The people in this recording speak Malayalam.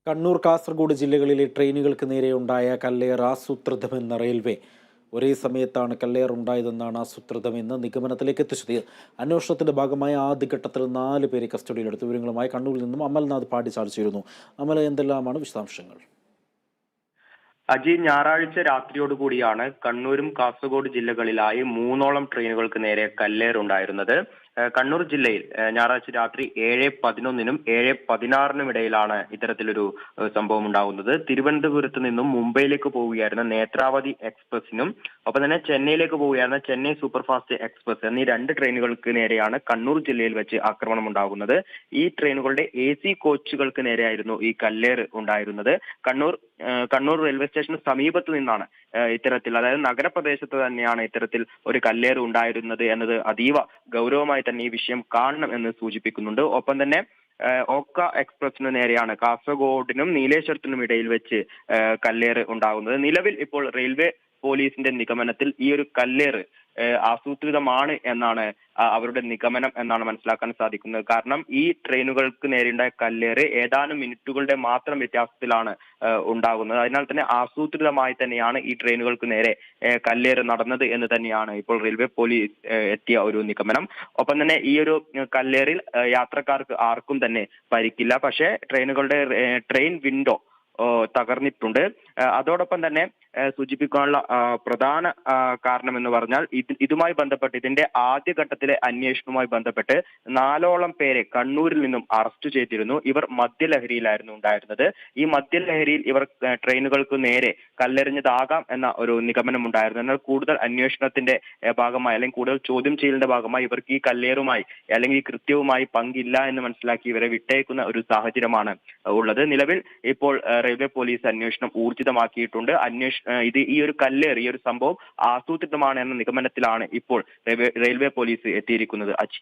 കണ്ണൂർ കാസർഗോഡ് ജില്ലകളിലെ ട്രെയിനുകൾക്ക് നേരെയുണ്ടായ കല്ലേർ ആസൂത്രിതമെന്ന റെയിൽവേ. ഒരേ സമയത്താണ് കല്ലേർ ഉണ്ടായതെന്നാണ് ആസൂത്രിതമെന്ന് നിഗമനത്തിലേക്ക് എത്തിച്ചത്. അന്വേഷണത്തിന്റെ ഭാഗമായി ആദ്യഘട്ടത്തിൽ 4 പേരെ കസ്റ്റഡിയിലെടുത്തു. വിവരങ്ങളുമായി കണ്ണൂരിൽ നിന്നും അമൽനാഥ് പാടിച്ചാൽ ചേരുന്നു. അമൽ, എന്തെല്ലാമാണ് വിശദാംശങ്ങൾ? അജി, ഞായറാഴ്ച രാത്രിയോടുകൂടിയാണ് കണ്ണൂരും കാസർഗോഡ് ജില്ലകളിലായി 3ഓളം ട്രെയിനുകൾക്ക് നേരെ കല്ലേറുണ്ടായിരുന്നത്. കണ്ണൂർ ജില്ലയിൽ ഞായറാഴ്ച രാത്രി 7:11-നും 7:16-നും ഇടയിലാണ് ഇത്തരത്തിലൊരു സംഭവം ഉണ്ടാകുന്നത്. തിരുവനന്തപുരത്ത് നിന്നും മുംബൈയിലേക്ക് പോവുകയായിരുന്ന നേത്രാവതി എക്സ്പ്രസിനും ഒപ്പം തന്നെ ചെന്നൈയിലേക്ക് പോവുകയായിരുന്ന ചെന്നൈ സൂപ്പർഫാസ്റ്റ് എക്സ്പ്രസ് എന്നീ 2 ട്രെയിനുകൾക്ക് നേരെയാണ് കണ്ണൂർ ജില്ലയിൽ വെച്ച് ആക്രമണം ഉണ്ടാകുന്നത്. ഈ ട്രെയിനുകളുടെ AC കോച്ചുകൾക്ക് നേരെയായിരുന്നു ഈ കല്ലേറ് ഉണ്ടായിരുന്നത്. കണ്ണൂർ റെയിൽവേ സ്റ്റേഷന് സമീപത്ത് നിന്നാണ് ഇത്തരത്തിൽ, അതായത് നഗരപ്രദേശത്ത് തന്നെയാണ് ഇത്തരത്തിൽ ഒരു കല്ലേറ് ഉണ്ടായിരുന്നത് എന്നത് അതീവ ഗൗരവമായി തന്നെ ഈ വിഷയം കാണണം എന്ന് സൂചിപ്പിക്കുന്നുണ്ട്. ഒപ്പം തന്നെ ഓക്ക എക്സ്പ്രസിന് നേരെയാണ് കാസർഗോഡിനും നീലേശ്വരത്തിനും ഇടയിൽ വെച്ച് കല്ലേറ് ഉണ്ടാകുന്നത്. നിലവിൽ ഇപ്പോൾ റെയിൽവേ പോലീസിന്റെ നിഗമനത്തിൽ ഈ ഒരു കല്ലേറ് ആസൂത്രിതമാണ് എന്നാണ് അവരുടെ നിഗമനം എന്നാണ് മനസ്സിലാക്കാൻ സാധിക്കുന്നത്. കാരണം ഈ ട്രെയിനുകൾക്ക് നേരിടുന്ന കല്ലേറ് ഏതാനും മിനിറ്റുകളുടെ മാത്രം വ്യത്യാസത്തിലാണ് ഉണ്ടാകുന്നത്. അതിനാൽ തന്നെ ആസൂത്രിതമായി തന്നെയാണ് ഈ ട്രെയിനുകൾക്ക് നേരെ കല്ലേറ് നടന്നത് എന്ന് തന്നെയാണ് ഇപ്പോൾ റെയിൽവേ പോലീസ് എത്തിയ ഒരു നിഗമനം. ഒപ്പം തന്നെ ഈ ഒരു കല്ലേറിൽ യാത്രക്കാർക്ക് ആർക്കും തന്നെ പരിക്കില്ല. പക്ഷേ ട്രെയിൻ വിൻഡോ തകർന്നിട്ടുണ്ട്. അതോടൊപ്പം തന്നെ സൂചിപ്പിക്കാനുള്ള പ്രധാന കാരണം എന്ന് പറഞ്ഞാൽ ഇതുമായി ബന്ധപ്പെട്ട് ഇതിന്റെ ആദ്യഘട്ടത്തിലെ അന്വേഷണവുമായി ബന്ധപ്പെട്ട് 4ഓളം പേരെ കണ്ണൂരിൽ നിന്നും അറസ്റ്റ് ചെയ്തിരുന്നു. ഇവർ മദ്യലഹരിയിലായിരുന്നു ഉണ്ടായിരുന്നത്. ഈ മദ്യലഹരിയിൽ ഇവർ ട്രെയിനുകൾക്ക് നേരെ കല്ലെറിഞ്ഞതാകാം എന്ന ഒരു നിഗമനം ഉണ്ടായിരുന്നു. എന്നാൽ കൂടുതൽ അന്വേഷണത്തിന്റെ ഭാഗമായി അല്ലെങ്കിൽ കൂടുതൽ ചോദ്യം ചെയ്യലിന്റെ ഭാഗമായി ഇവർക്ക് ഈ കല്ലേറുമായി അല്ലെങ്കിൽ ഈ കൃത്യവുമായി പങ്കില്ല എന്ന് മനസ്സിലാക്കി ഇവരെ വിട്ടയക്കുന്ന ഒരു സാഹചര്യമാണ് ഉള്ളത്. നിലവിൽ ഇപ്പോൾ റെയിൽവേ പോലീസ് അന്വേഷണം ഊർജിതമാക്കിയിട്ടുണ്ട്. ഈ ഒരു കല്ലേറ്, ഈ ഒരു സംഭവം ആസൂത്രിതമാണ് എന്ന നിഗമനത്തിലാണ് ഇപ്പോൾ റെയിൽവേ പോലീസ് എത്തിയിരിക്കുന്നത്. അജി.